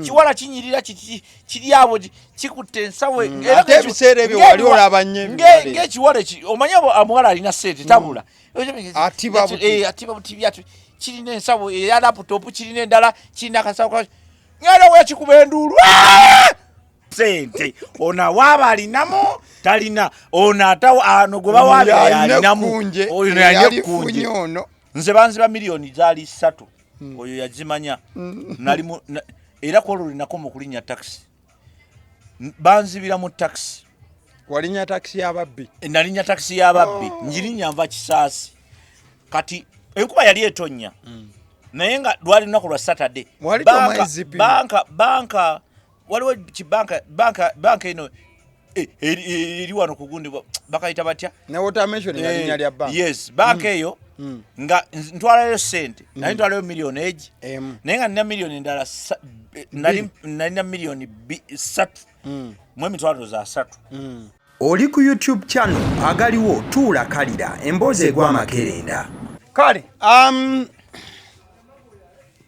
Chiwala kinyirira kiri abo kikutte ensawe ate ebiseera ebyo wali olaba nnyo ng'ekiwala omanyi omuwala alina ssente tabula atiba buti kirina ensawo eya laputopu kirina endala kirina akasawo ng'era wekikuba enduulu sente ona waaba alinamu talina ona atawo ano gwe bawaabira alinamu oyo yali kunje nze banziba miliyoni zaali 3 oyo yazimanya nalimu era kwolwo linako mu kulinnya taxi banzibira mu taxi walinya taxi y'ababbi nalinya taxi y'ababbi njirinya nva kisaasi kati enkuba yali etonnya naye nga lwali lunaku lwa Saturday banka waliwo banka eno eri wano ku Gundi bakayita batya ne automation yalinya lya banka yes banka eyo nga ntwalayo sente nali ntwalayo miliyoni egi naye nga nina miliyoni endala nalina miliyoni 3 mu emitwalo za 3 oli ku YouTube channel agaliwo tuula kalira emboozi egw'amakerenda kale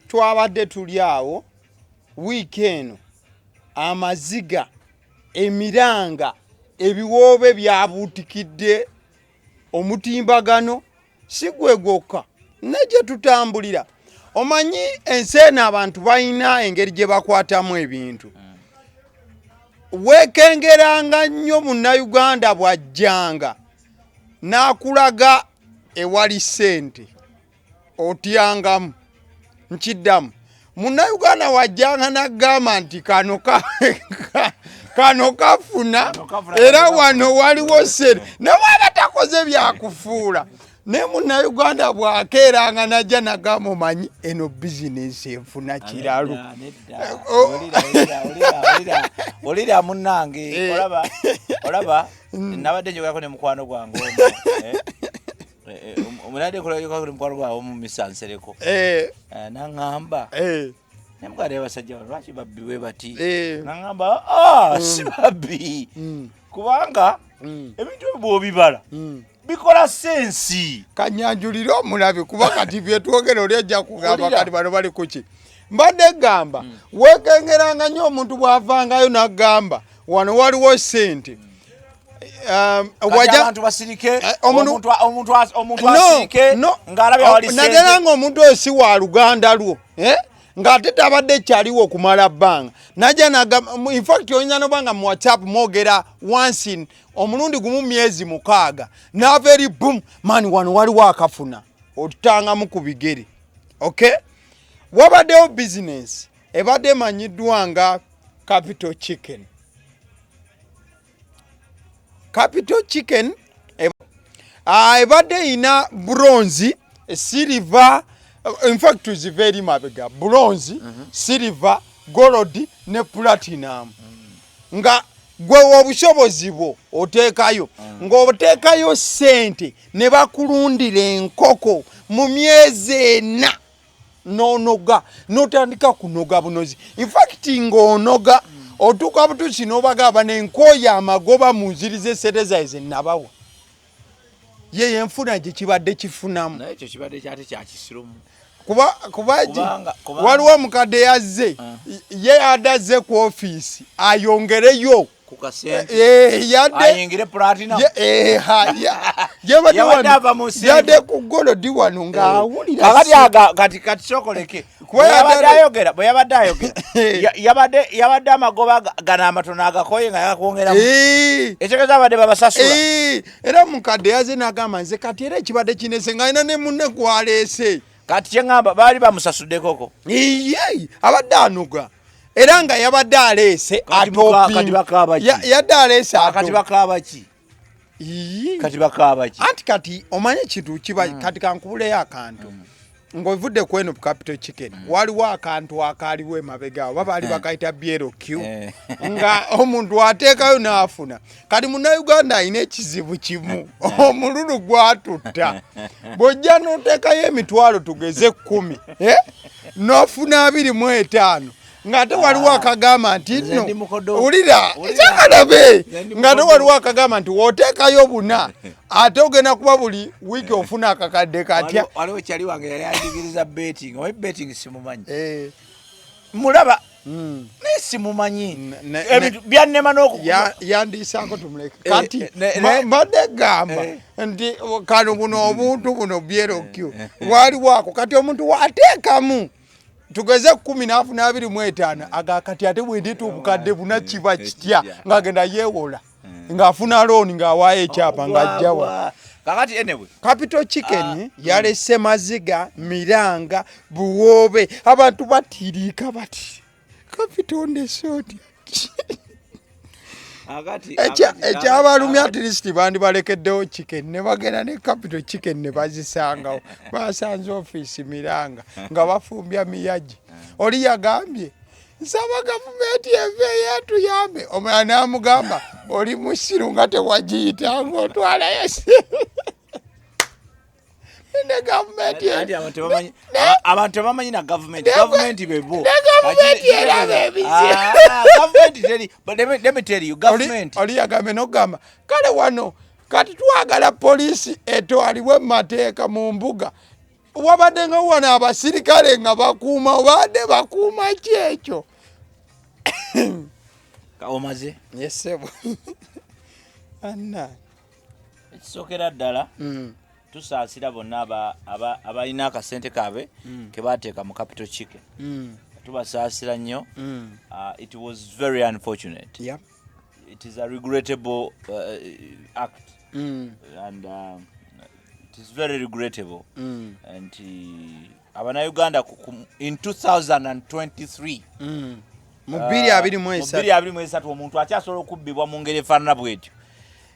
twabadde tuli awo wiiki eno amaziga emiranga ebiwoobe byabuutikidde omutimbagano si gwe gwokka negye tutambulira omanyi enseena abantu balina engeri gye bakwatamu ebintu weekengeranga nnyo munnayuganda bw'ajjanga n'akulaga ewali ssente otyangamu nkiddamu munnayuganda wajjanga n'agamba nti kano kafuna era wano waliwo ssente ne bwaba takoze byakufuula ne munnayuganda bwakeeranga najja nagamba omanyi eno bizinesi enfuna kiralu olira munnange olaba nabadde njogako ne mukwano gwange omunadde kulagako ne mukwano gwange mu misansereko naŋŋamba nemuganda y'abasajja bano lwaki babbi bwe bati naŋŋamba si babbi kubanga ebintu ebyo bw'obibala bikola sensi kanyanjulira omulabe kuba kati byetwogera oli ajja kugamba kati bano bali kuki mbadde gamba weekengeranga nnyo omuntu bw'avangayo n'agamba wano waliwo ssente abantu basirike omuntu asirike ng'alabya wali ssente naddala ng'omuntu oyo si wa luganda lwo ng'ate tabadde kyaliwo okumala bbanga najja nagamba infact oyinza nobanga mu WhatsApp mwogera once omulundi gumu myezi 6 n'ava eri boom mani wano waliwo akafuna otutangamu ku bigere okay wabaddewo business ebadde emanyiddwa nga capital chicken ebadde ina bronze silver in fact is very mabega bronze silver gold ne platinum nga gwe obusobozi bwo oteekayo ng'oteekayo ssente ne bakulundira enkoko mu myezi 4 n'onoga n'otandika kunoga bunozi in fact ng'onoga otuuka butuusi n'obagamba n'enkooya amagoba mu nziri z'essereza ezennabawa ye yenfuna gye kibadde kifunamu naye ekyo kibadde kyate kyakisirumu kuba waliwo omukadde yazze ye adazze ku ofiisi ayongereyo ayingire platinum yadde ku golodi wano ng'awulira kati sokoleke bwe yabadde ayogera yabadde amagoba gano amatono agakoye nga yakwongeramu ekyogeza abadde babasasula era mukadde yazze n'agamba nze kati era ekibadde kinese ng'alina ne munne gwaleese kati kyeŋŋamba baali bamusasudde koko abadde anoga era nga yabadde aleese yadde aleese kati bakaaba ki anti kati omanyi ekintu kiba kati kankubuleyo akantu ng'ovudde ku eno capital chicken waliwo akantu akaaliwo emabega oba baali bakayita BLQ nga omuntu ateekayo n'afuna kati munnayuganda alina ekizibu kimu omululu gwatutta bw'ojja n'oteekayo emitwalo tugeze 10 n'ofuna 25 ng'ate waliwo akagamba nti no wulira ekyakalabe ng'ate waliwo akagamba nti w'oteekayo 4 ate ogenda kuba buli wiiki ofuna akakadde katya waliwo kyali wange yali anjigiriza betting omanyi betting simumanyi mulaba naye simumanyi byannema yandisaako tumuleke kati mbadde gamba nti kano buno obuntu buno byerokyo waliwo ako kati omuntu wateekamu tugeze 10-25 agakati ate bwendi obukadde buna kiba kitya ng'agenda yeewola ng'afuna looni ng'awaayo ekyapa ng'ajjawa kakati anyway capital chicken yalese Maziga Miranga Buwoobe abantu batiriika bati capital ndesoti ekyabalumi at least bandi balekeddewo chicken ne bagenda ne capital chicken ne bazisangawo basanze office Miranga nga bafumbya miyaji oli yagambye nsaba gavumenti eve yatuyambe omwana amugamba oli musiru nga tewagiyita ng'otwalayo ne gavumenti abantu tebamanyi na gavumenti bebo let me tell you government oli yagambe nogamba kale wano kati twagala polisi etwalibwe mu mateeka mu mbuga wabadde nga wano abasirikale nga bakuuma obadde bakuuma ki ekyo omaze yesebo anna ekisookera ddala tusaasira bonna abalina akasente kaabwe ke baateeka mu capital chicken tubasaasira nnyo. It was very unfortunate. It is a regrettable act and it is very regrettable and Abanauganda in 2023 mu 2023 omuntu akyasobola okubbibwa mu ngeri efaanana bwetyo.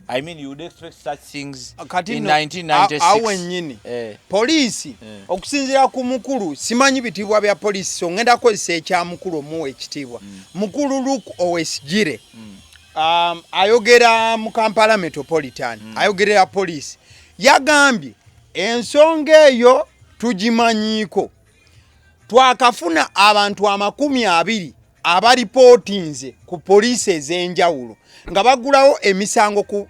I mean, you would expect such things in 1996. Awe nyini. Polisi. Okusinzira ku mukulu. Simanyi bitibwa bya polisi. So ngenda kozesa ekya mukulu omuwe ekitibwa. Mukulu Luke Owesgire. Ayogera mu Kampala Metropolitan. Ayogerera polisi. Yagambye ensonga eyo tugimanyiiko. Twakafuna abantu 20 abaripotinze ku polisi ez'enjawulo nga bagulawo emisango ku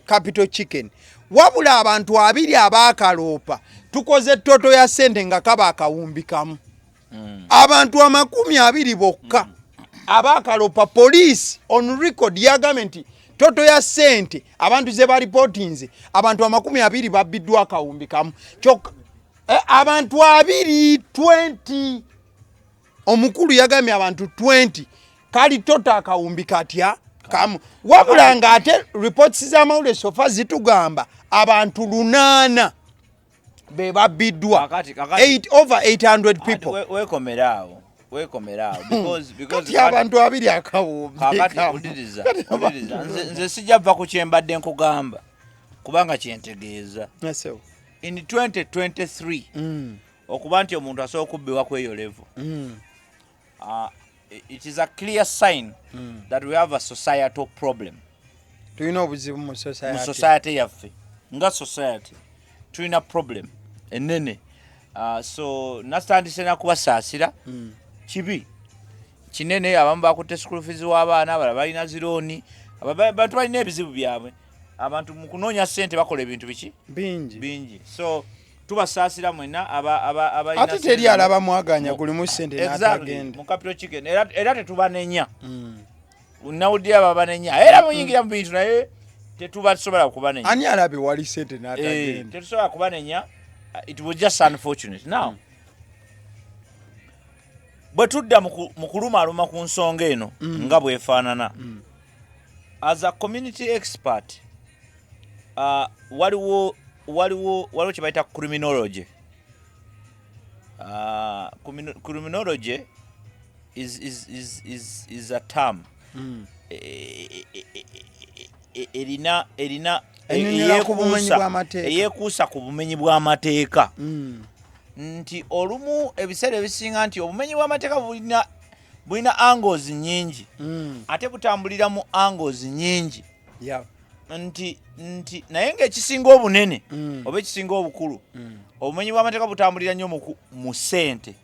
capital chicken. Wabula abantu 2 abaakaloopa tukoze toto ya sente nga kaba akawumbi kamu. Abantu 20 bokka abaakaloopa police on record yagament toto ya sente abantu ze baripotinze abantu 20 babbiddwa akawumbi kamu. Kyokka abantu 20 omukulu yagambye abantu 20 kali toto akawumbi katya kamu. Wabula nga ate reports z'amawulire sofa zitugamba abantu 8 be babbiddwa over 800 people. Wekomerawo because abantu 2 akawumbi nze sijja va ku kyembadde nkugamba kubanga kyentegeeza in 2023 okuba nti omuntu asobola okubbiwa kweyo level. It is a clear sign that we have a societal problem. Tulina obuzibu mu society yaffe nga society tulina problem enene. So nasitandise nakubasaasira kibi kinene. Abamu bakutte school fees w'abaana, abalala balina zirooni, abantu balina ebizibu byabwe. Abantu mu kunoonya ssente bakola ebintu biki bingi. So tubasaasira mwena ate teri alaba mwaganya kuli mu ssente n'atagenda mu capital chicken era tetubanenya. Nawulira babanenya era muyingira mu bintu naye tetubasobola kubanenya. Ani alabe wali ssente n'atagenda tetusobola kubanenya. It was just unfortunate. Now bwe tudda mu kulumaaluma ku nsonga eno nga bwefaanana as a community expert waliwo kye bayita criminology. Criminology is a term erina eyekuusa ku bumenyi bw'amateeka. Nti olumu ebiseera ebisinga nti obumenyi bw'amateeka bulina angles nyingi ate butambulira mu angles nyingi. Nti naye ng'ekisinga obunene oba ekisinga obukulu obumenyi bw'amateeka butambulira nnyo mu ssente.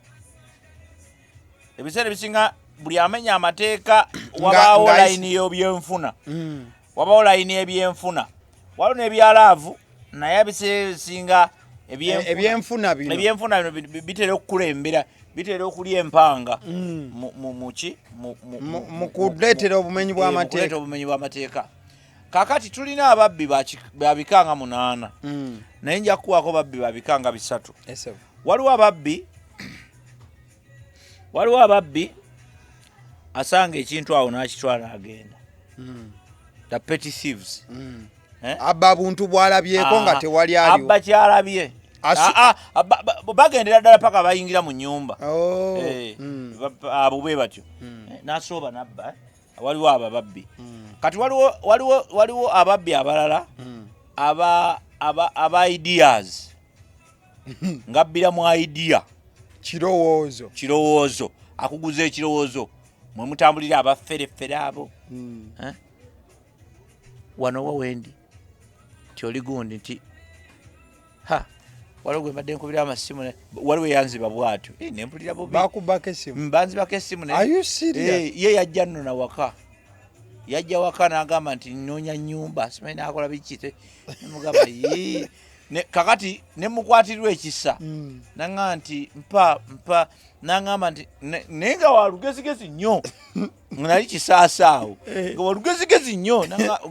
Ebiseera ebisinga buli amenya amateeka wabaawo layini y'ebyenfuna, wabaawo layini y'ebyenfuna, waliwo n'ebyalaavu naye ebiseera ebisinga ebyenfuna bino bitera okukulembera bitera okulya empanga mu kuleetera obumenyi bw'amateeka. Kakati tulina ababbi babikanga 8 naye nja kuwaako babbi babikanga 3. Waliwo ababbi asanga ekintu awo n'akitwala agenda. The petty thieves. Abba buntu bwalabyeko nga tewali aliwo. Abba kyalabye. Bagendera ddala paka bayingira mu nnyumba. Abo bwe batyo. N'asooba n'abba. Waliwo ababbi. Kati waliwo ababbi abalala aba ideas. Ngabbira mu idea. Kirowoozo. Akuguza ekirowoozo. Mwe mutambulira abaffereffere abo. Wano wawendi. Tyoli gundi nti waliwo gwe mbadde nkubira amasimu waliwo yanziba bwatyo nempulira bubi bakubaka esimu mbanzibako esimu ye yajja nno na waka yajja waka n'agamba nti nnoonya nnyumba simanyi n'akola biki nemugamba kakati nemukwatirirwa ekisa naŋŋamba nti mpa naŋŋamba nti naye nga walugezigezi nnyo nali kisaasaawo nga walugezigezi nnyo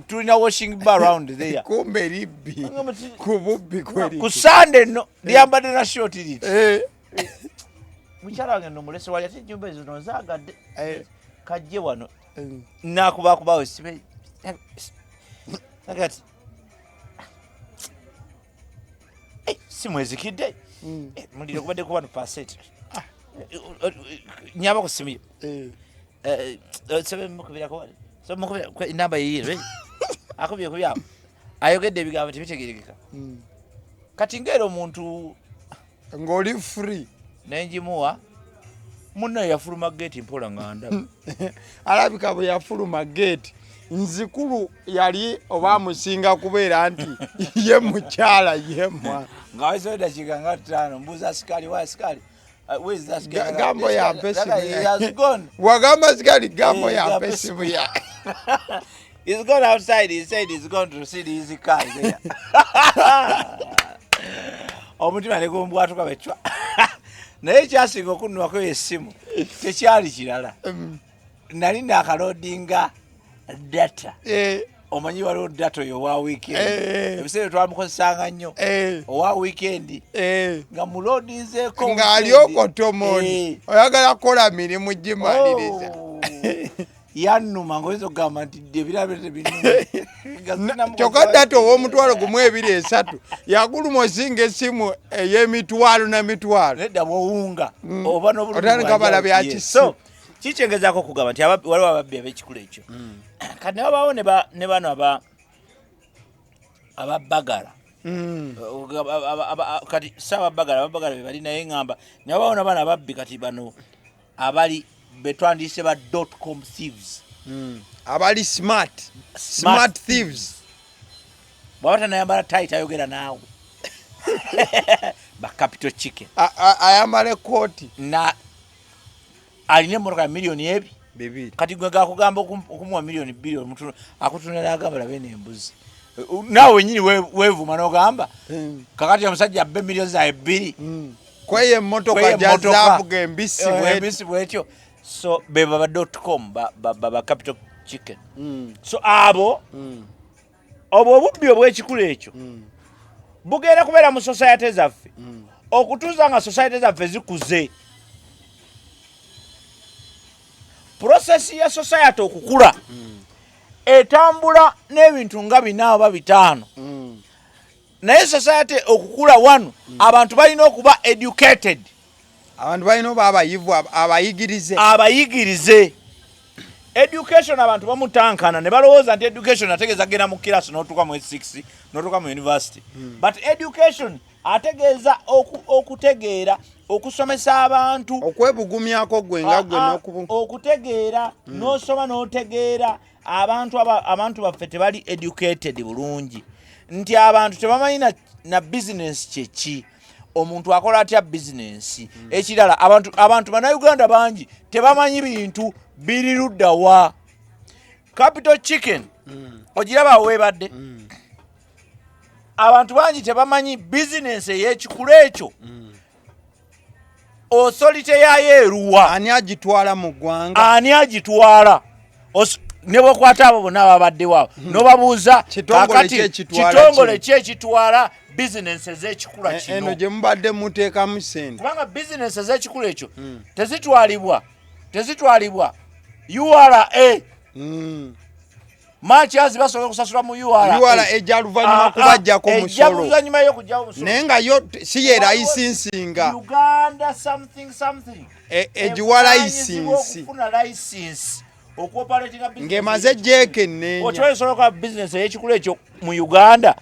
tulina washing bar round there kumbe libbi ku bubbi ku Sunday nno lyambadde na shoti liti mukyala wange nno mulese wali ate ennyumba ezo nozaagadde kajje wano nakubakubawo sibe agati simwezikidde muliro kubadde ku 1%. Nyaba kusimira sebe mukubirako sebe mukubira inamba yiyire akubye kubyabo ayogedde ebigambo tebitegerekeka kati ngero omuntu ng'oli free nenjimuwa munna yafuluma gate mpola nganda alabika bwe yafuluma gate nzikulu yali oba musinga kubeera nti ye mukyala yemwa ngawesoda kiganga 5 mbuza asikali wa asikali where's that guy? Gambo ya pesimu he has gone. Wagamba sikali gambo ya pesimu ya. He's gone outside. He said he's going to see the easy car there. Omutima ne gombu atuka betwa. Naye kyasinga okunwako esimu. Tekyali kirala. Nali nakalodinga data. Omanyi waliwo data yo wa weekend. Ebiseera twamukozesanga nnyo. Owa weekend. Nga mulodizeeko. Nga alioko tomoni. Oyagala kola mirimu gimaliriza. Yannuma ngoyinza okugamba nti ebirabire binuma. Kyokka data ow'omutwalo gumu 2 3 yakuluma osinga esimu ey'emitwalo na mitwalo. Nedda bw'owunga. Oba n'obulungi. Otandika balaba ya kiso. Kikyengezaako okugamba nti waliwo ababbi ab'ekikula ekyo. Kati nabawo ne bano ababbagala. Kati ababbagala be bali naye ngamba nabawo nabano ababbi kati bano abali betwandiyise ba .com thieves. Abali smart thieves. Bwabata nayambala tight ayogera naawe. Ba capital chicken. Ayambala kooti. Na alina emmotoka milioni 2. Kati gwe gakugamba okumuwa milioni 2 omuntu akutunira agamba labe n'embuzi. Nawe nyinyi wevuma n'ogamba kakati omusajja abbe milioni za 2. Kweye emmotoka jazavuga embisi bwetyo. So beba ba .com ba capital chicken. So abo obubbi obw'ekikula ekyo bugenda kubeera mu society zaffe okutuuza nga society zaffe zikuze. Process ya society okukula etambula n'ebintu nga 4 oba 5. Naye society okukula 1 abantu balina okuba educated. Abantu balina oba abayigirize. Education abantu bamutankana ne balowooza nti education ategeeza genda mu class n'otuuka mu 6 n'otuuka mu university. But education ategeeza okutegeera okusomesa abantu okwebugumyako gwe nga gwe okutegeera n'osoma n'otegeera abantu baffe tebali educated bulungi nti abantu tebamanyi na business kyeki omuntu akola atya business. Ekirala abantu bannayuganda bangi tebamanyi bintu biri ludda wa. Capital chicken ogiraba weebadde. Abantu bangi tebamanyi business ey'ekikula ekyo authority yayo eruwa ani agitwala mu ggwanga ani agitwala ne bwokwata abo bonna babaddewo nobabuuza kitongole ki ekitwala bizinensi ez'ekikula kino eno gye mubadde muteekamu ssente kubanga bizinensi ez'ekikula ekyo tezitwalibwa URA machazi basobola kusasula mu URA ejja luvannyuma kubajjako musolo naye nga yo si ye layisinsinga Uganda something egiwa layisinsi ng'emaze gyekenneenya okibaisoloka bizinesi ey'ekikula ekyo mu Uganda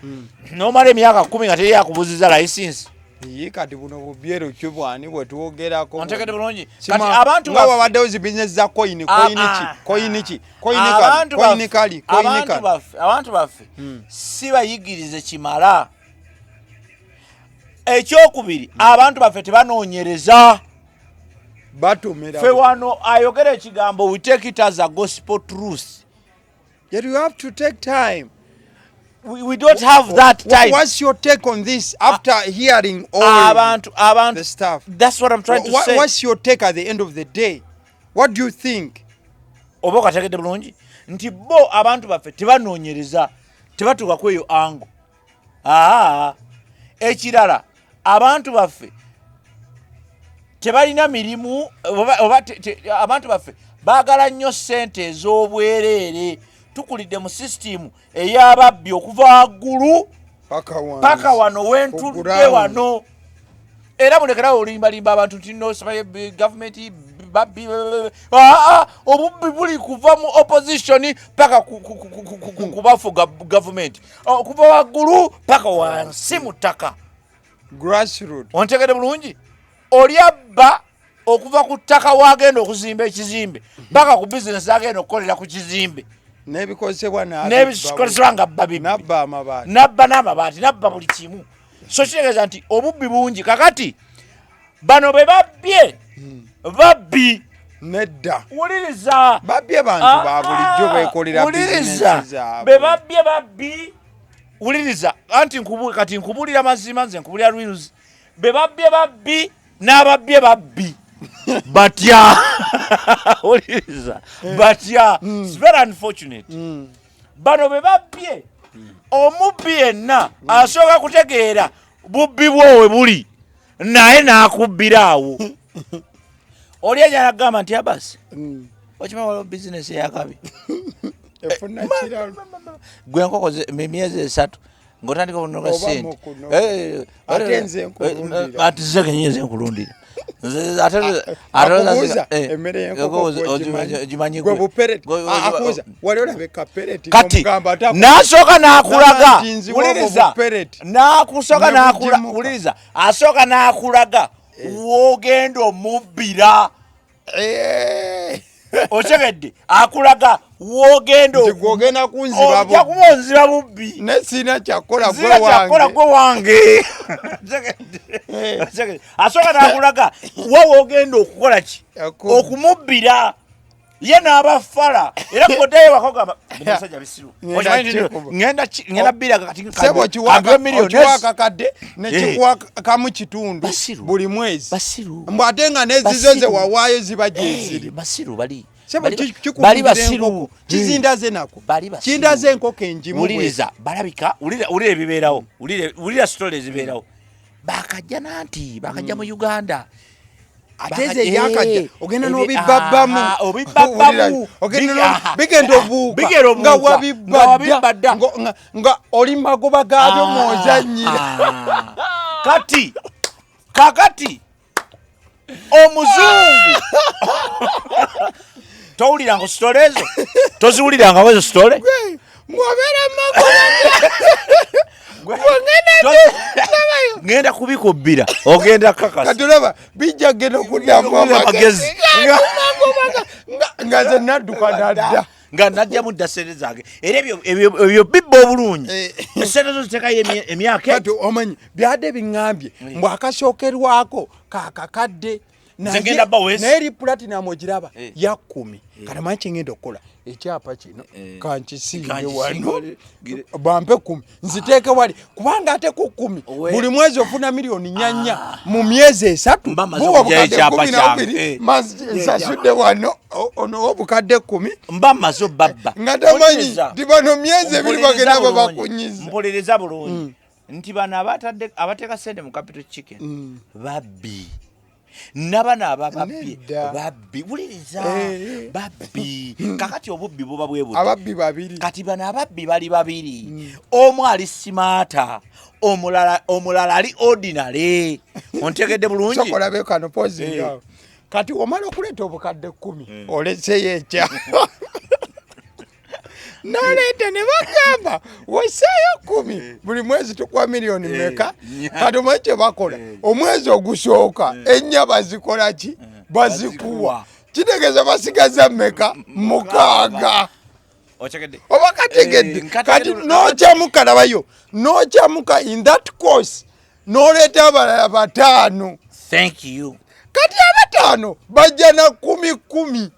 n'omala emyaka 10 nga teri yakubuziza layisinsi Iyi kati buno bubyero kyubwani bwe tuwogerako ontegede bulungi kati abantu nga wabaddewo zi business za coin abantu baffe si bayigirize kimala ekyokubiri abantu baffe tebanoonyereza batumira fe wano ayogera ekigambo we take it as a gospel truth yet you have to take time. We don't have that time. What's your take on this after hearing all the stuff? That's what I'm trying to say. What's your take at the end of the day? What do you think? Oboka tegede bulungi nti bo abantu baffe tebanoonyereza tebatuuka ku eyo ango ekirala abantu baffe tebalina mirimu abantu baffe baagala nnyo ssente ez'obwereere tukulidde mu system ey'ababbi okuva waggulu paka wano wentudde wano era mulekerawo olimbalimba abantu nti no gavumenti babbi obubbi buli kuva mu opposition paka kubafuga gavumenti okuva waggulu paka wansi mu ttaka grassroot ontegede bulungi olyabba okuva ku ttaka wagenda okuzimba ekizimbe paka ku bizinesi agenda okukolera ku kizimbe n'ebikozesebwa nga babi nabba n'amabaati nabba buli kimu so kitegeeza nti obubbi bungi kakati bano be babbye babbi nedda wuliriza babbye bantu ba bulijjo beekolera bizinesi zaabwe be babbye babbi wuliriza anti kati nkubulira mazima nze nkubulira Reels be babbye babbi n'ababbye babbi batya oliriza batya it's very unfortunate bano be babbye omubbi yenna asooka kutegeera bubbi bwowe buli naye n'akubbiraawo oli enjala agamba nti abasi okima waliwo bizinesi eyakabi efuna kiralo gwe enkoko emyezi 3 ng'otandika okunoga ssente ate nze nkulundira ate ze kenyezi nkulundira kati n'asooka n'akulaga wuliriza asooka n'akulaga w'ogenda omubbira otegedde akulaga w'ogenda ogenda ojja kumunzira bubbi nesina kyakola gwe wange asooka n'akulaga w'ogenda okukola ki okumubbira ye n'abafala era koddayo wakogamba musajja bisiru ngenda bbira kakadde nekikuwa kamu kitundu buli mwezi mbw ate nga nezizo ze wawaayo ziba gyeziri basiru bali basiru kizindaze nako kindaze enkoko enjimu wuliriza balabika wulira ebibeerawo wulira story ezibeerawo bakajja nanti bakajja mu Uganda ateze yakajja ogenda n'obibabbamu bigenda obuuka nga wabibadda nga oli magoba gaabyo mwozannyira kakati omuzungu towuliranga sitole ezo toziwulirangawo ezo sitole mwabeera ngenda kubikubbira ogenda kakasa katulaba bijja genda okuddamu amagezi nga ze nadduka nadda nga najjamu dda sente zange era ebyo bibba obulungi esente zo zitekayo emyaka kati omanyi byadde biŋŋambye mbw akasookerwako kakakadde Zengenda ba wesi. Neri platinum ogiraba ya 10. Kana manchi ngendo okola. Ekyapa kino kankisinge wano bampe 10 nziteeke wali kubanga ate ku 10 buli mwezi ofuna milioni nyanya mu myezi 3 buwa bukadde 10 sasudde wano ono obukadde 10 mba mazo baba ngatamanyi tibano myezi ebiri bagenda bakunyiza mpuliriza bulungi nti bano abateeka sente mu capital chicken babbi nabana ababbi buliriza babbi kakati obubbi buba bwebuti ababbi babiri kati bana ababbi bali babiri omu ali simata omulala ali ordinary ontegedde bulungi sokola be kano pose kati omala okuleta obukadde 10 oleseyo ekya noleta ne bagamba wesayo 10 buli mwezi tukwa milioni meka kati omwekye bakola omwezi ogusooka ennya bazikola ki bazikuwa kitegeeza basigaza meka mukaaga oba kategedde kati nokyamuka labayo nokyamuka in that course noleta abalala 5 thank you kati 5 bajja na 10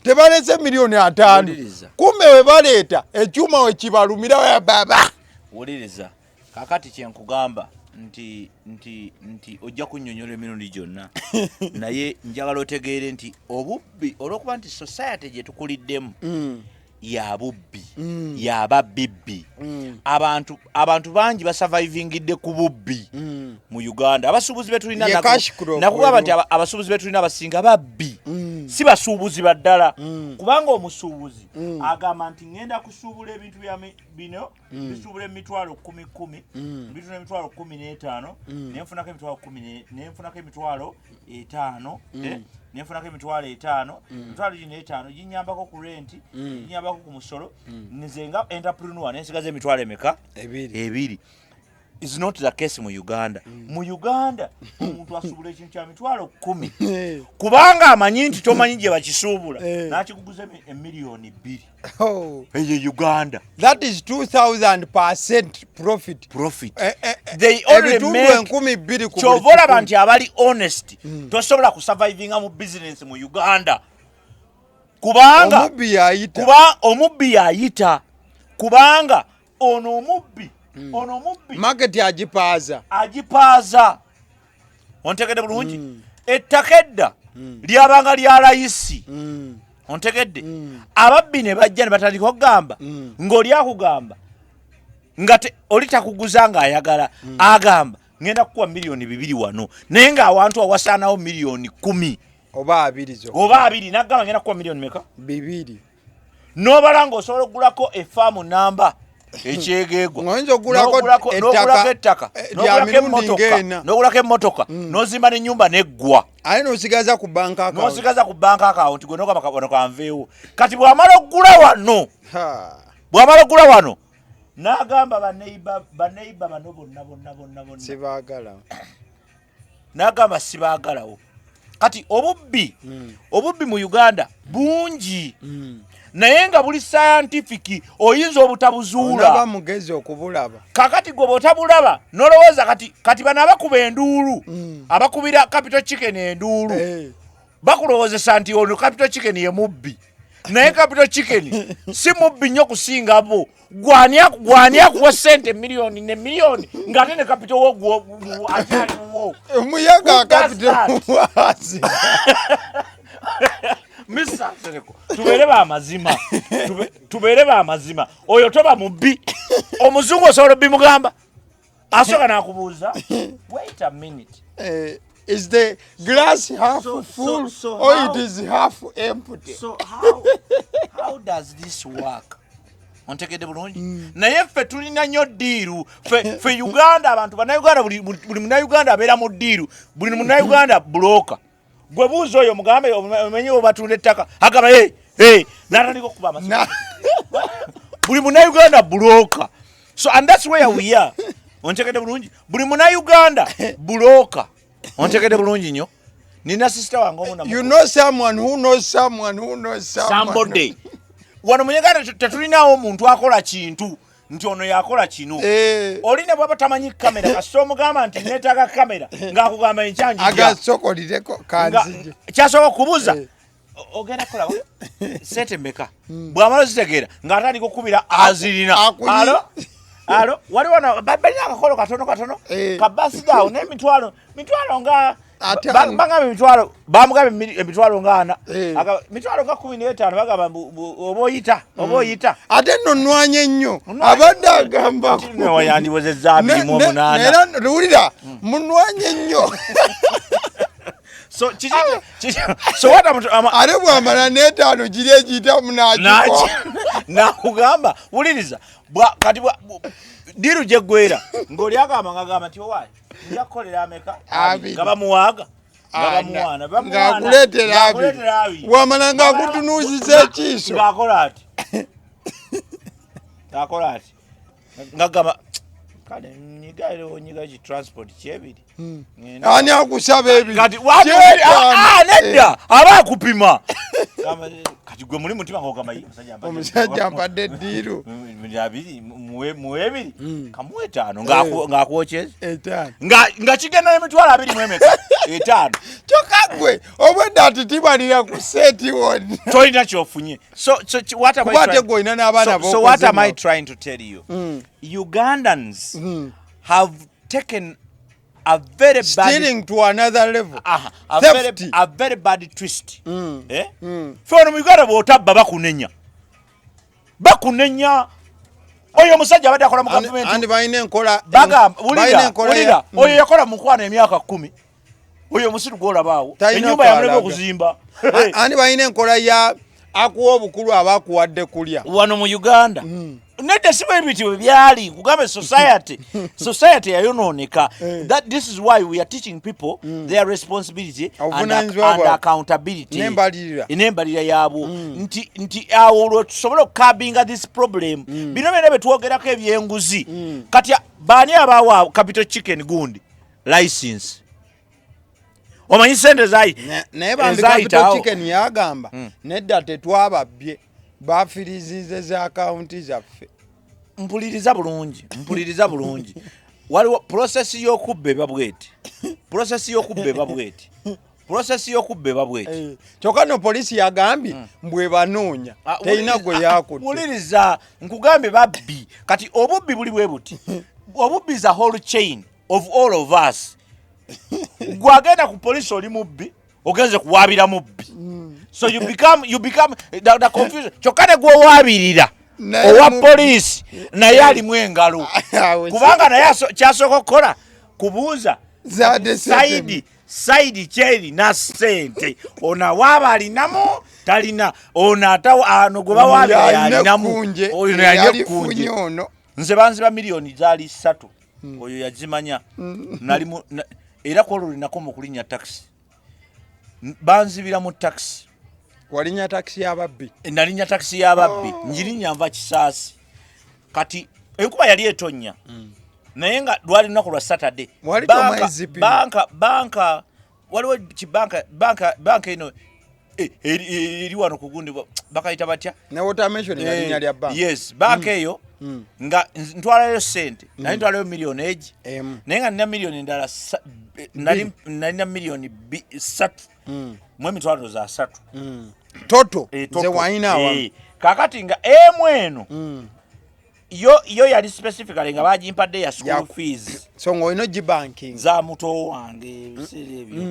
tebalese milioni 5 kumbe we baleeta ekyuma we kibalumira wa baba wuliriza kakati kyenkugamba nti ojja kunnyonnyola emirundi gyonna naye njagala otegeere nti obubbi olw'okuba nti society gye tukuliddemu ya bubbi ya babibbi abantu bangi basurvivingidde ku bubbi mu Uganda abasuubuzi betulina nakugamba nti abasuubuzi betulina abasinga babbi si basuubuzi baddala kubanga omusuubuzi agamba nti ngenda kusuubula ebintu bino bisuubula emitwalo 10 bituna emitwalo 15 nenfunako emitwalo 10 nenfunako emitwalo 5 nenfunako emitwalo 5 emitwalo gino 5 ginyambako ku renti ginyambako ku musolo nzenga entrepreneur nensigaza emitwalo emeka ebiri is not the case mu Uganda mu Uganda omuntu asuubula ekintu kya mitwalo 10 kubanga amanyi nti tomanyi gye bakisuubula n'akikuguza emiliyoni 2 eyo Uganda that is 2000% profit they only make chovola bantu abali honest tosobola kusurvivinga mu business mu Uganda kubanga omubbi yayita kubanga ono omubbi market agipaaza ontegedde bulungi ettaka edda lyabanga lya layisi ontegedde ababbi ne bajja ne batandika okugamba ng'oli akugamba nga oli takuguza ng'ayagala agamba ngenda kukuwa miliyoni 2 wano naye ng'awantu awasaanawo miliyoni 10 oba 2 n'agamba ngenda kukuwa miliyoni meka 2 n'obala ng'osobola okugulako efaamu namba ekyegegwa ettaka n'ogulako emmotoka n'ozimba n'ennyumba n'eggwa ate n'osigaza ku bank account gwe n'ogamba kanveewo kati bw'amala okugula wano n'agamba baneiba bano bonna sibaagala n'agamba sibaagalawo kati obubbi mu Uganda bungi naye nga buli scientific oyinza obutabuzuula olaba mugezi okubulaba kakati gwe botabulaba nolowooza kati bano abakuba enduulu abakubira capital chicken enduulu bakulowoozesa nti ono capital chicken ye mubbi naye capital chicken si mubbi nnyo kusinga gwani akuwa sente miliyoni ne miliyoni ng'ate ne capital wo akyaliwo omuyaga capital wazi Mr. Sereko, tubeere ba amazima. Oyo toba mubbi. Omuzungu osobola bimugamba. Asoka nakubuuza. Wait a minute. Is the glass half full or it is half empty? So how does this work? Ontegedde bulungi. Naye ffe tulina nnyo ddiiru. Ffe Uganda abantu bannayuganda buli munnayuganda abeera mu ddiiru. Buli munnayuganda bulooka. Gwe buuza oyo mugambe omenye obatunda ettaka agamba n'atandika okuba amasimu buli munnayuganda bulooka so and that's where we are ontegedde bulungi buli munnayuganda bulooka ontegedde bulungi nnyo nina sister wange omu you know someone who knows someone somebody wano mu Uganda tetulinawo omuntu akola kintu nti ono yakola kino oli ne bwaba tamanyi kamera kasita omugamba nti neetaaga kamera ng'akugamba enkyanjija agasokolireko kanzije kyasooka okubuuza ogenda kulaba sente mmeka bw'amala ozitegeera ng'atandika okukubira azirina alo waliwo balina akakolo katono ka Basigadde n'emitwalo nga bagamba emitwalo bamugamba emitwalo nga 4 mitwalo nga 15 bagamba oba oyita ate nno nnwanye nnyo abadde agamba wayandibozezza 28 era luwulira munwanye nnyo so what ate bwamala n'etaano giri egiyita munagiko nakugamba wuliriza kati diru gye ggwera ng'oli agamba nti owaayi njakukolera ameka nga bamuwaaga ng'akuleetera abiri wamala ng'akutunuuziza ekiiso ng'akola ati ngagamba kale nyiga ki transport kyebiri ani akusaba ebiri nedda aba akupima kati gwe muli mutima ng'ogamba omusajja mpadde eddiiru abiri muwebiri kamuwe 5 ng'akwokyeza 5 nga kigenda emitwalo 25 5 kyokka gwe obwedda ati tibalira ku seeti wonna tolina kyofunye kubate gwolina n'abaana so what am I trying to tell you Ugandans have taken a very bad stealing to another level a very bad twist fono mu Uganda bw'otabba bakunenya oyo omusajja abadde akola mu gavumenti andi balina enkola wulira oyo yakola mu nkwano emyaka 10 oyo omusiru gw'olabaawo ennyumba yamuleka okuzimba andi balina enkola ya akuwa obukulu abakuwadde kulya wano mu Uganda nedda si bwe biti bwe byali kugambe society yayonooneka that this is why we are teaching people their responsibility and accountability n'embalirira yaabwo nti awo olwo tusobole okukabinga this problem bino byonna bye twogerako ebyenguzi kati baani abaawa capital chicken gundi license omanyi sente naye bambi capital chicken yagamba nedda tetwababbye bafirizize za akaunti zaffe mpuliriza bulungi waliwo process y'okubba eba bweti kyokka no polisi yagambye mbwe banoonya terina gwe yakudde wuliriza nkugambye babbi kati obubbi buli bwe buti obubbi is a whole chain of all of us gwagenda ku polisi oli mubbi ogenze kuwaabira mubbi so you become the confusion kyokka ne gwowaabirira owa polisi naye alimu engalo kubanga naye kyasooka okukola kubuuza saidi kyeri na sente ona waaba alinamu talina ono ano gwe bawaabira yalinamu oyo yalifunye nze banziba miliyoni zaali 3 oyo yazimanya era kwolwo linako mu kulinnya taxi banzibira mu taxi walinya taxi y'ababbi nalinya taxi y'ababbi njirinya nva kisaasi kati enkuba yali etonnya naye nga lwali lunaku lwa Saturday banka waliwo banka eno eri wano ku gundi bakayita batya ne watermention ngalinya lya banka yes banka eyo nga ntwalayo sente nali ntwalayo miliyoni egi naye nga nina miliyoni endala nalina miliyoni 3 mu emitwalo za 3 toto ze waina wa kakati nga emu eno yo yali specifically nga bagimpadde ya school fees so ngoino gibanking za muto wange bisere ebyo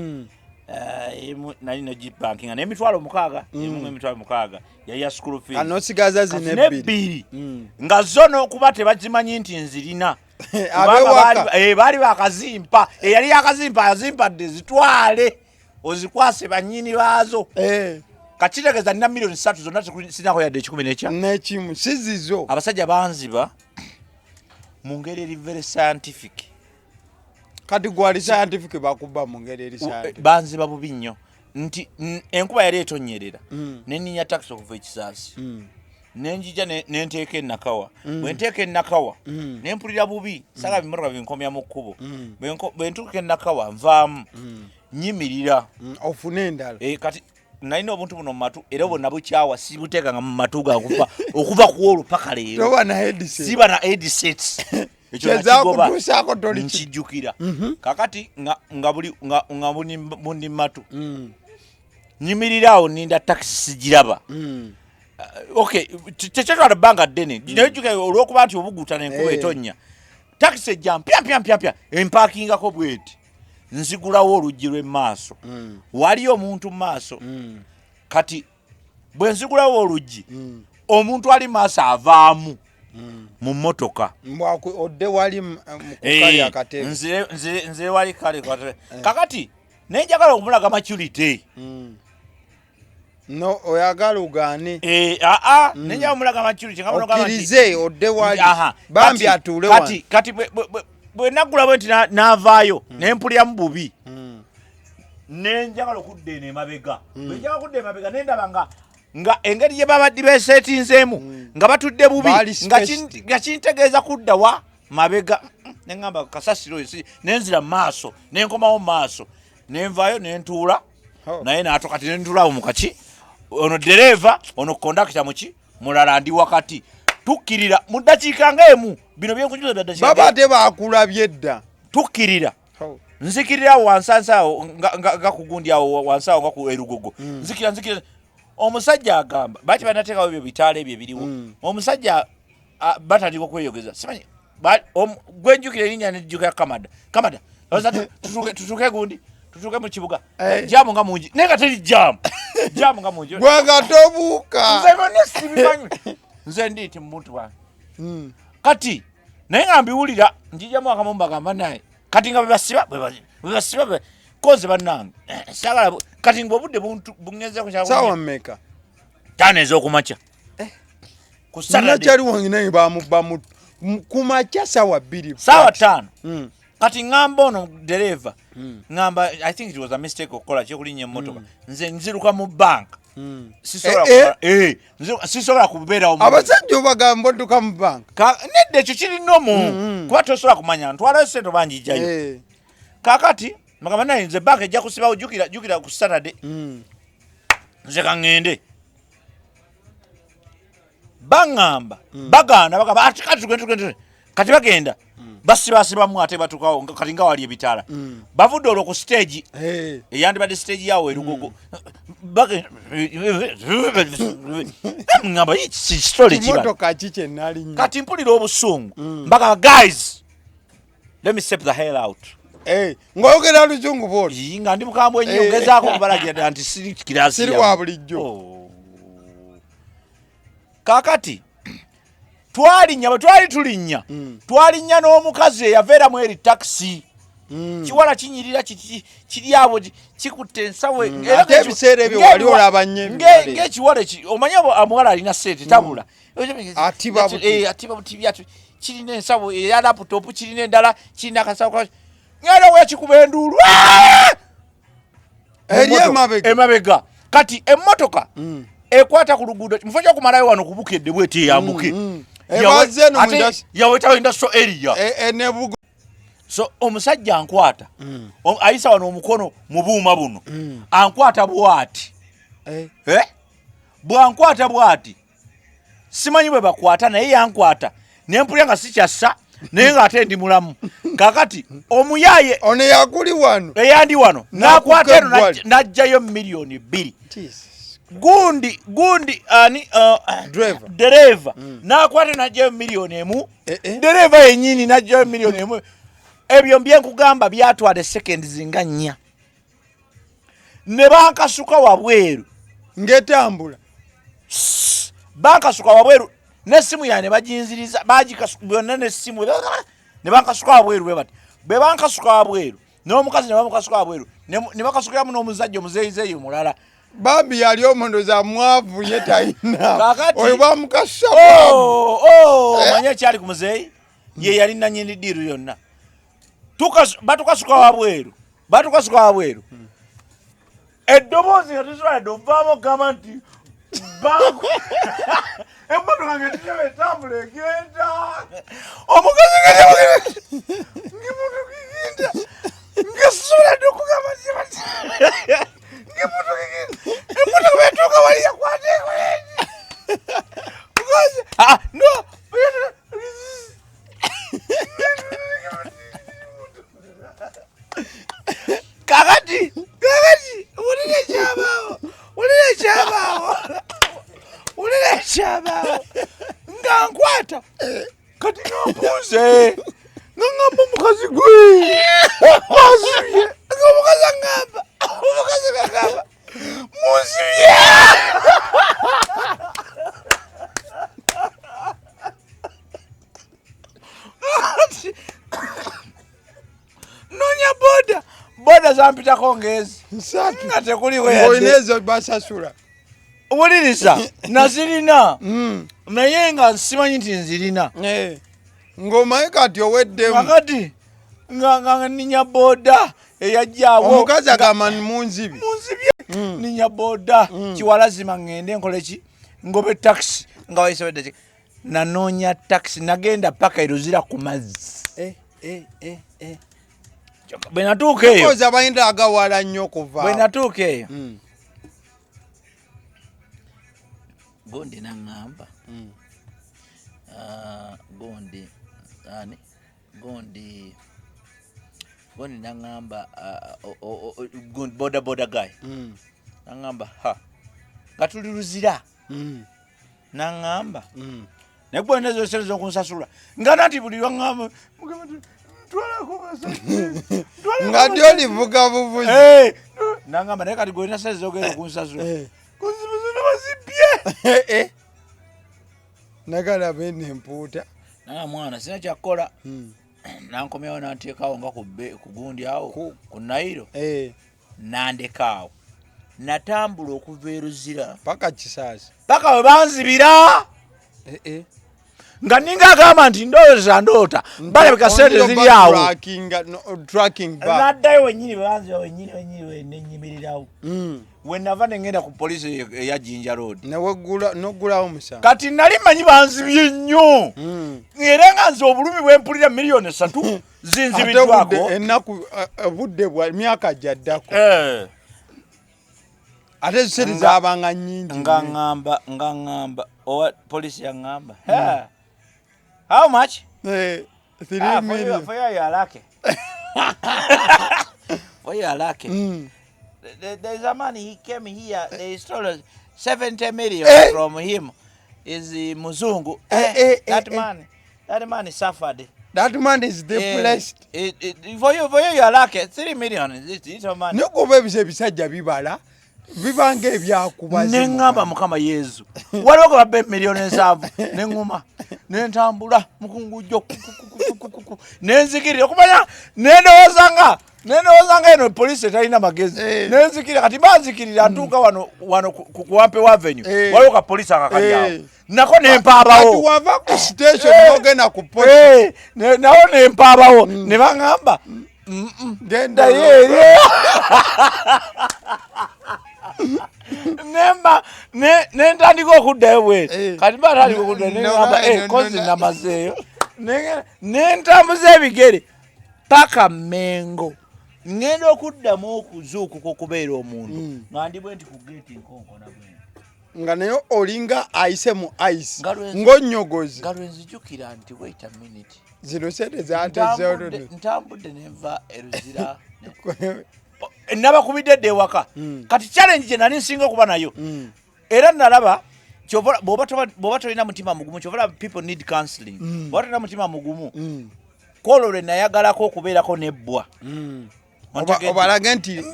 nali no gibanking na emitwalo 6 ya school fees anosigaza zine nga zono kuba tebagimanyi nti nzirina bali bakazimpa yali yakazimpa yazimpadde zitwale ozikwase banyini baazo kakitegeza nina miliyoni 3 zonna sinako yadde 10 n'ekimu sizizo abasajja banziba mu ngeri eri very scientific kati gwali scientific bakuba mu ngeri eri scientific banziba bubi nnyo nti enkuba yali etonyerera neninya taxi okuva ekisaasi nenjija nenteeka ennakawa bwe nteeka ennakawa nempulira bubi sala bimotoka binkomya mu kkubo bwe ntuuka ennakawa nvaamu nyimirira ofune endala kati nalina obuntu buno mu matu era bonna bukyawa sibuteekanga mu matu ga okuva ku olupaka leero siba na headsets ekyo nakigoba nkijjukira kakati nga bundi matu nyimirirawo ninda taxi sigiraba okay tekyetwala bbanga ddene nejjuka olw'okuba nti obugutana enkuba etonnya taxi ejja mpya empakingako bweti nzigulawo oluggi lw'emmaaso waliyo omuntu mu maaso kati bwe nzigulawo oluggi omuntu ali maaso avaamu mu mmotoka odde wali mukukali akatebe nze wali kale kakati nenjagala okumulaga maturity no oyagala ugaane nenjagala omulaga maturity okirize odde wali bambi atuule kati bwe naggula bwe nti naavaayo nempulyamu bubi nenjagala okudda eno emabega bwenjagala okudda emabega nendaba nga engeri gye babadde beeseetinzeemu nga batudde bubi nga kintegeeza kudda wa mabega neŋŋamba kasasiro nenzira mu maaso nenkomawo mu maaso nenvaayo nentuula naye naato kati nentuulaawo mu kaki ono dereeva ono kondakita muki mulala ndi wakati tukkirira mu ddakiika ng'emu bino byenkujuza bya ddakiika baba ate baakulabye dda tukkirira nzikirirawo wansansaawo nga kugundi awo wansawo nga ku erugogo nzikira omusajja agamba baki banateekawo ebyo bitaala ebyo ebiriwo omusajja batandika okweyogeza simanyi gwenjukira erinnya nejjuka ya kamada tutuuke gundi tutuuke mu kibuga jaamu nga mungi naye nga teri jaamu nga mungi gwanga tobuuka nze ndiiti mu muntu wange kati naye nga mbiwulira njijjamu akamu mbagamba naye kati nga bwebasiba koze bannange sagala kati nga obudde buŋŋezeeko sawa mmeka taano ez'okumakya ku nakyali wange naye bamuba kumakya sawa 2 sawa 5 kati ŋŋamba ono dereeva ŋŋamba I think it was a mistake okukola kyekulinnya emmotoka nze nziruka mu banka sisobola kubeerawo abasajja obagamba odduka mu banka nedda ekyo kirinomu kuba tosobola kumanya ntwalayo sente banjijjayo kakati magamba naye nze banka ejja kusibawo jjukira ku Saturday nze kaŋŋende baŋŋamba bagaana bagamba kati bagenda basibasibamu ate batukawo kati nga wali ebitaala bavudde olwo ku stage eyandibadde stage yawo erugogo ŋŋamba kitole kiba kati mpulira obusungu mbagamba guys let me step the hell out ng'oyogera luzungu bwoti nga ndi mukambwe ennyo ngezaako okubalagira nti siri kirasi siri wa bulijjo kakati bwe twali tulinnya twalinnya n'omukazi eyaveeramu eri takisi kiwala kinyirira kiri abo kikutte ensawo ate ebiseera ebyo wali olaba nnyo ng'ekiwala omanyi omuwala alina sente tabula atiba butibyatu kirina ensawo eya laputopu kirina endala kirina akasawo ngera wekikuba enduulu eri emabega kati emmotoka ekwata ku luguudo mufo kyokumalayo wano kubukedde bweti eyambuke yawetawo industrial area so omusajja ankwata ayisa wano omukono mu buuma buno ankwata bwati bwankwata bwati simanyi bwe bakwata naye yankwata nempulya nga sikyassa naye ng'ate ndi mulamu kakati omuyaye ono yakuli wano eyandi wano nakwata eno najjayo miliyoni 2 gundi ani dereva nakwata najjayo miliyoni 1 dereva yenyini najjayo miliyoni 1 ebyo byenkugamba byatwala seconds nga 4 ne bankasuka wabweru ngetambula bankasuka wabweru n'essimu yange bajinziriza bagikasuka byonna n'essimu ne bankasuka wabweru bwe bati be bankasuka wabweru n'omukazi ne bamukasuka wabweru ne bakasukiramu n'omuzajja omuzeeyizeeyi mulala bambi yali omondoza mwavu ye talina oyo bamukasuka manye ekyali ku muzeeyi ye yali nanyini ddiiru yonna batukasuka wabweru eddoboozi nga tusobola ovaamu ogamba nti emmotoka ngetitebe etambula egenda omukazi ngemotoka egenda ngesobola dde okugamba Emmotoka bwetuuka wali yakwateeko no kakati ulira ekyabaawo nga nkwata kati nompuuze nga ngamba omukazi gwe wasibye nga omukazi agamba musibye nonya boda zampitako ngezi nga tekuliwo oinezo basasula wulirisa nazirina naye nga simanyi nti nzirina ng'omanyi kati oweddemu kakati nga ninya boda eyajjaawo omukazi agamba munzibye ninya boda kiwalazima ngende nkoleki ngobe taxi nga waisebedde nanoonya taxi nagenda paka eruzira ku mazzi bwe natuuka eyo koza bayinda agawala nnyo okuva bwe natuuka eyo gondi naŋŋamba gondi naŋŋamba boda guy naŋŋamba nga tuli luzira naŋŋamba naye bwendeza osereza okunsasula nga nati buli lwaŋŋamba nga dy olivuga buvuzi naŋŋamba naye kati golina sereza ogenda okunsasula kunzibye nagalaba nempuuta naye mwana sina kyakukola nankomyawo nanteekawo nga ku gundi awo ku Nairo nandekaawo natambula okuva eruzira paka kisaasi paka we banzibira nga ninga agamba nti ndowooza ndoota balabika sente ziri awo naddayo wenyini bebanziba wenyini wenenyimirirawo wenava nengenda ku polisi eya Jinja Road nogulawo musango kati nali manyi banzibye nnyo era nga nze obulumi bwempulira miliyoni 3 zinzibiddwako ennaku budde bwa myaka gyaddako ate sente zabanga nnyingi nga ngamba owa polisi yaŋŋamba how much 3 million for your lucky for your lucky there's a man he came here they stole 70 million from him is muzungu that man suffered. That man is depressed. For you are lucky 3 million is money. Nokuba ebisajja bibala bibanga ebyakubaza nengamba mukama Yesu waliwo ko babbe miliyoni 7 nenguma nentambula mukungujjo nenzikirira okumanya nendowozanga eno police talina magezi nenzikirira kati banzikirira atuuka wano ku Wampe Avenue waliwo ka police akakaliawo nako nempaabawo kati wava ku station ogenda ku police nawo nempaabawo ne bangamba genda yeye nemba nentandika okuddayo bwe kati batandika okuddayo nengamba kozi namazeeyo nentambuza ebigere paka Mengo ngenda okuddamu okuzuukuka okubeera omuntu nga ndi bwe nti ku gate nkonkona bwe nga naye olinga ayise mu ice ng'onnyogozi nga lwenzijukira nti wait a minute zino sente zatezeewo ntambudde nenva eruzira nabakubidde dde ewaka kati challenge gye nali nsinga okuba nayo era nalaba bw'oba tolina mutima mugumu kyovala people need counseling bw'oba tolina mutima mugumu kwolwo nayagalako okubeerako nebbwa obalage nti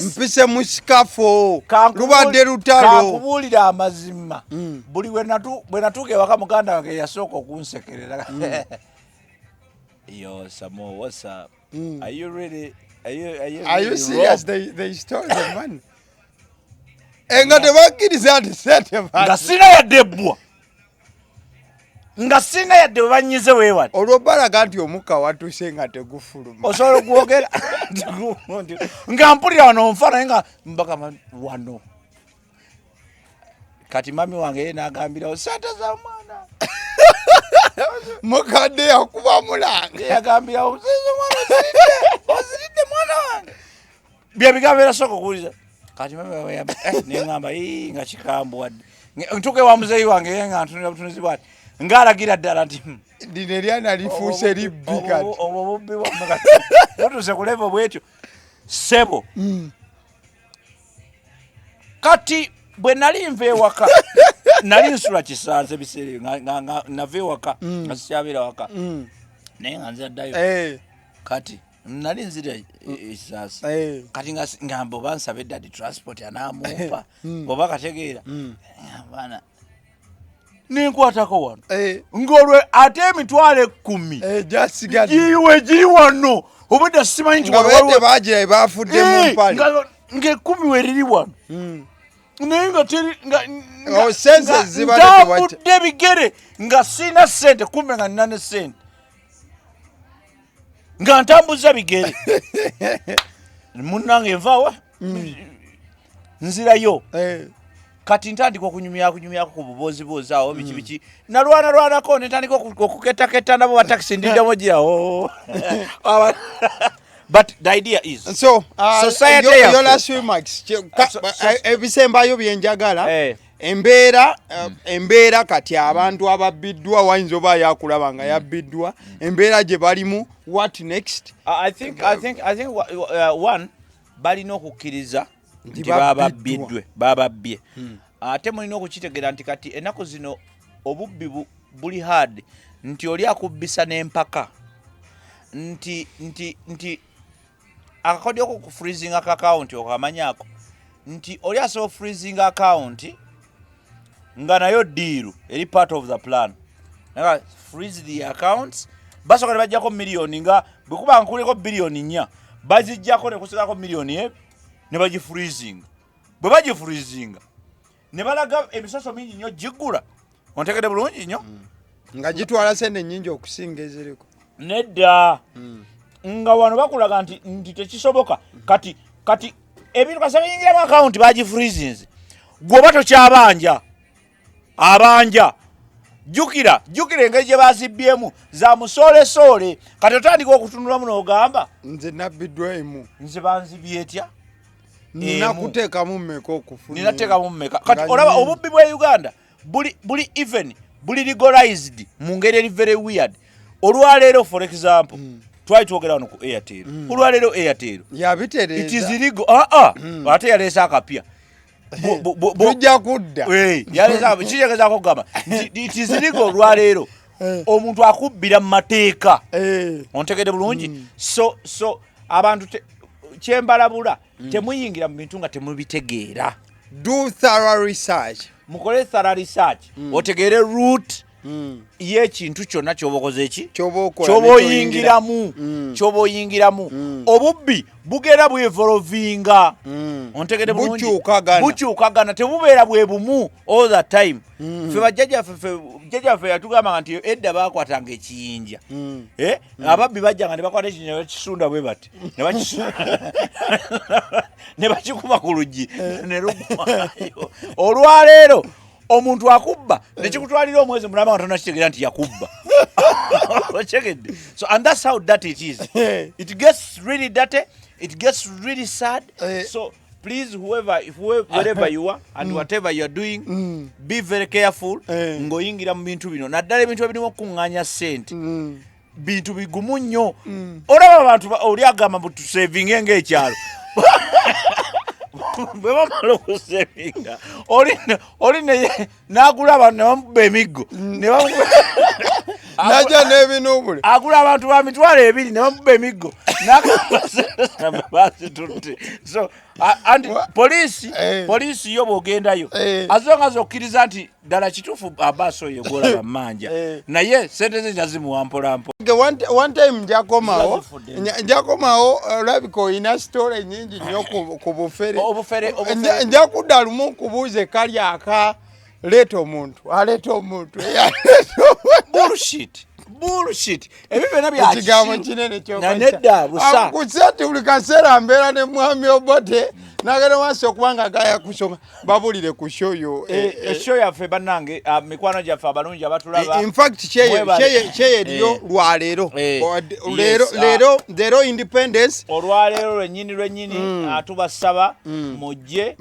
mpise mu sikafo lubadde lutalo kakubuulira amazima buli bwe natuuka ewaka muganda wange yasooka okunsekerera yo Samo what's up are you really Are you serious? They stole the money. Enga tebakkiriza nti sente nga sina yadde ebbwa nga sina yadde webanyize weewali olwo balaga nti omukka watuuse nga tegufuluma osobola okuwogera nga mpulira wano nfa naye nga mbagamba wano kati mami wange ye n'agambirawo sente za mwana mukadde yakuba mulanga yagambirawo oziridde mwana wange bye bigambo era sooka okuwuliza kati nengamba nga kikambwa ntuke wa muzeyi wange nga ntunira butunuzi bwati ngalagira ddala nti lino lyana lifuuse libbi kati obubbi butuse ku level bwetyo sebo kati bwe nali nva ewaka nali nsula kisanze biseera nga nava ewaka nga sikyabeera waka naye nga nzaddayo kati nali nzira ekisaasi kati ngamba oba nsaba eddadi transport anaamupa oba kategeera abaana nenkwatako wano ng'olwe ate emitwalo 10 gyasigadde giri wano obudde simanyi nti waliwo bagira bafudde mu mpale nga10 weriri wano naye nga sense ntambudde bigere nga sina sente kumbe nga nina ne sente nga ntambuza bigere munnange nvaawa nzirayo kati ntandika okunyumyako ku bubozibozi awo biki nalwanako netandika okuketaketa nabo batakisi ndiddamu girawo but the idea is so society your last remarks ebisembayo byenjagala embeera kati abantu ababbiddwa wayinza oba yakulaba nga yabbiddwa embeera gye balimu what next I think one balina okukkiriza nti bababbye ate mulina okukitegeera nti kati ennaku zino obubbi buli hard nti oli akubbisa n'empaka nti akakodyo ko ku freezing account okamanyako nti oli asobola freezing account nga nayo deal eri part of the plan nga freeze the accounts basoka ne bajjako million nga bikuba nkuliko billion 4 bazijjako ne kusigako million ne baji freezing bwe baji freezing ne balaga emisoso mingi nnyo jigula ontegede bulungi nnyo nga gitwala sente nnyingi okusinga eziriko nedda nga wano bakulaga nti tekisoboka kati ebintu kasaba yingira mu account baji freezing gwoba tokyabanja abanja jukira engeri gye bazibbyemu za musoolesole kati otandika okutunula muno ogamba nze nabbiddwa emu nze banzibye etya ninakuteekamu mmeka okufuna ninateekamu mmeka kati olaba obubbi bwa Uganda buli even buli legalized mu ngeri eri very weird olwaleero for example twali twogera wano ku Airtel olwaleero Airtel yabitereza it is illegal ate yaleese akapya tujja kudda kitegezaako kugamba it is illegal olwaleero omuntu akubbira mu mateeka ontegede bulungi so abantu kyembalabula temuyingira mu bintu nga temubitegeera do thorough research mukole thorough research otegeere root y'ekintu kyonna kyobokoze eki kyoba oyingiramu obubbi bugera bwevolvinga ontegede bulungi bukyukagana tebubeera bwe bumu all the time ffe bajjajjaffe yatugamba nti edda bakwatanga ekiyinja ababbi bajjanga ne bakwata ekiyinja bakisunda bwe bati ne bakikuba ku luggi ne lugwayo olwaleero omuntu akubba nekikutwalira omwezi mulamba nga tonakitegeera nti yakubba ochegedde so and that's how dirty it is it gets really dirty it gets really sad so please wherever you are and whatever you are doing be very careful ng'oyingira mu bintu bino naddala ebintu ebirimu okuŋŋaanya ssente bintu bigumu nnyo olaba abantu oli agamba mbu tusevinge ng'ekyalo bwe bamala okusevinga oli n'agula abantu ne bamuba emiggo najja n'ebinubule agula abantu ba mitwalo 2 ne bamuba emiggo n'akabasitutte so and poliisi yo bw'ogendayo azonga zokkiriza nti ddala kituufu abaaso oyo gwolaba mmanja naye sente ze nazimuwa mpolampo one time njakomawo olabika olina sitole nyingi nnyo ku bufere njakudda lumu nkubuuze kali aka leeta omuntu bullshit ebyo byonna byakigambo kinene kyonedda busa kusati buli kaseera mbeera ne mwami Obote nagera wansi okubanga gaya kusonga babulire ku show yo show yaffe bannange mikwano gyaffe abalungi abatulaba in fact cheye liyo lwaleero leero independence olwaleero lwennyini tubasaba mujje